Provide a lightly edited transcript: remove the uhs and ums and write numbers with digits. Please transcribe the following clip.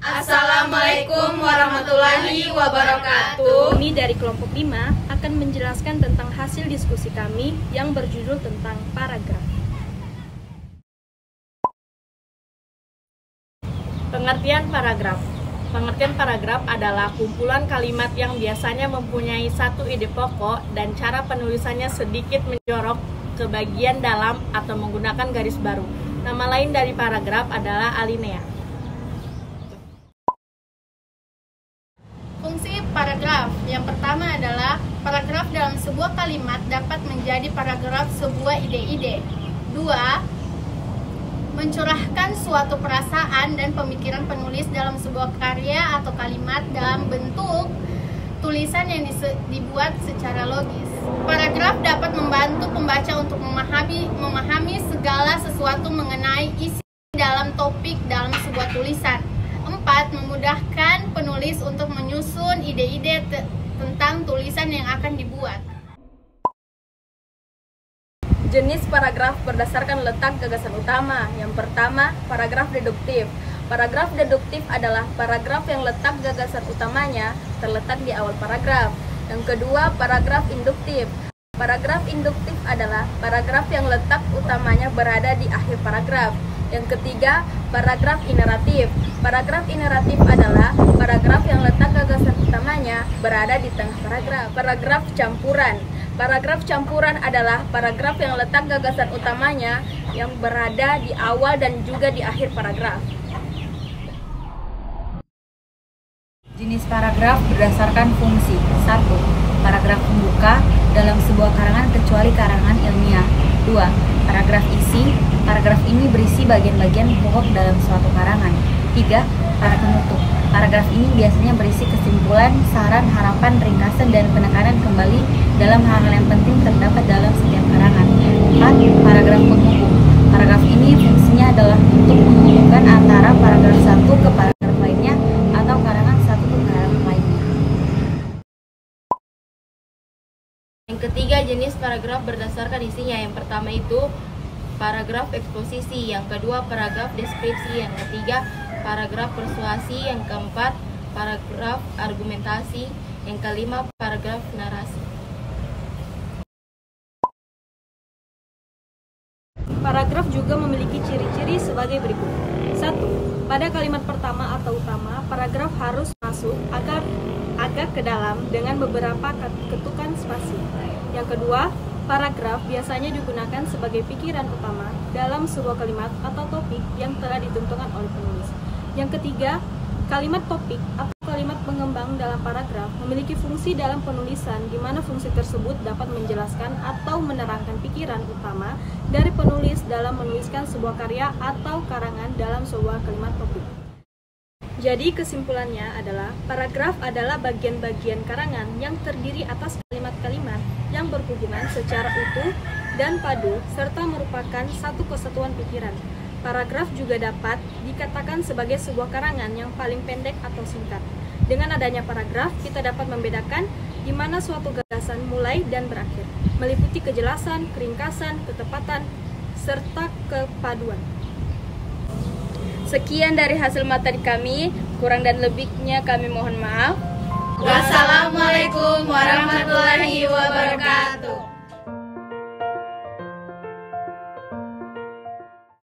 Assalamualaikum warahmatullahi wabarakatuh. Kami dari kelompok 5 akan menjelaskan tentang hasil diskusi kami yang berjudul tentang paragraf. Pengertian paragraf. Pengertian paragraf adalah kumpulan kalimat yang biasanya mempunyai satu ide pokok dan cara penulisannya sedikit menjorok ke bagian dalam atau menggunakan garis baru. Nama lain dari paragraf adalah alinea. Fungsi paragraf yang pertama adalah paragraf dalam sebuah kalimat dapat menjadi paragraf sebuah ide-ide. 2. Mencurahkan suatu perasaan dan pemikiran penulis dalam sebuah karya atau kalimat dalam bentuk tulisan yang dibuat secara logis. Paragraf dapat membantu pembaca untuk memahami segala sesuatu mengenai isi dalam topik dalam sebuah tulisan. 4. Memudahkan penulis untuk menyusun ide-ide tentang tulisan yang akan dibuat. Jenis paragraf berdasarkan letak gagasan utama. Yang pertama, paragraf deduktif. Paragraf deduktif adalah paragraf yang letak gagasan utamanya terletak di awal paragraf. Yang kedua, paragraf induktif. Paragraf induktif adalah paragraf yang letak utamanya berada di akhir paragraf. Yang ketiga, paragraf ineratif. Paragraf ineratif adalah paragraf yang letak gagasan utamanya berada di tengah paragraf. Paragraf campuran. Paragraf campuran adalah paragraf yang letak gagasan utamanya yang berada di awal dan juga di akhir paragraf. Jenis paragraf berdasarkan fungsi. 1. Paragraf pembuka dalam sebuah karangan kecuali karangan ilmiah. 2. Paragraf isi. Paragraf ini berisi bagian-bagian pokok dalam suatu karangan. 3. Paragraf penutup. Paragraf ini biasanya berisi kesimpulan, saran, harapan, ringkasan, dan penekanan kembali dalam hal-hal yang penting terdapat dalam setiap karangan. 4. Paragraf penghubung. Paragraf ini fungsinya adalah untuk menghubungkan antara paragraf satu ke paragraf lainnya atau karangan satu ke karangan lainnya. Yang ketiga, jenis paragraf berdasarkan isinya. Yang pertama itu paragraf eksposisi, yang kedua paragraf deskripsi, yang ketiga paragraf persuasi, yang keempat paragraf argumentasi, yang kelima paragraf narasi. Paragraf juga memiliki ciri-ciri sebagai berikut. 1. Pada kalimat pertama atau utama, paragraf harus masuk agak ke dalam dengan beberapa ketukan spasi. Yang kedua, paragraf biasanya digunakan sebagai pikiran utama dalam sebuah kalimat atau topik yang telah ditentukan oleh penulis. Yang ketiga, kalimat topik atau kalimat pengembang dalam paragraf memiliki fungsi dalam penulisan di mana fungsi tersebut dapat menjelaskan atau menerangkan pikiran utama dari penulis dalam menuliskan sebuah karya atau karangan dalam sebuah kalimat topik. Jadi kesimpulannya adalah paragraf adalah bagian-bagian karangan yang terdiri atas kalimat-kalimat yang berhubungan secara utuh dan padu serta merupakan satu kesatuan pikiran. Paragraf juga dapat dikatakan sebagai sebuah karangan yang paling pendek atau singkat. Dengan adanya paragraf, kita dapat membedakan di mana suatu gagasan mulai dan berakhir, meliputi kejelasan, keringkasan, ketepatan, serta kepaduan. Sekian dari hasil materi kami, kurang dan lebihnya kami mohon maaf. Wassalamualaikum warahmatullahi wabarakatuh.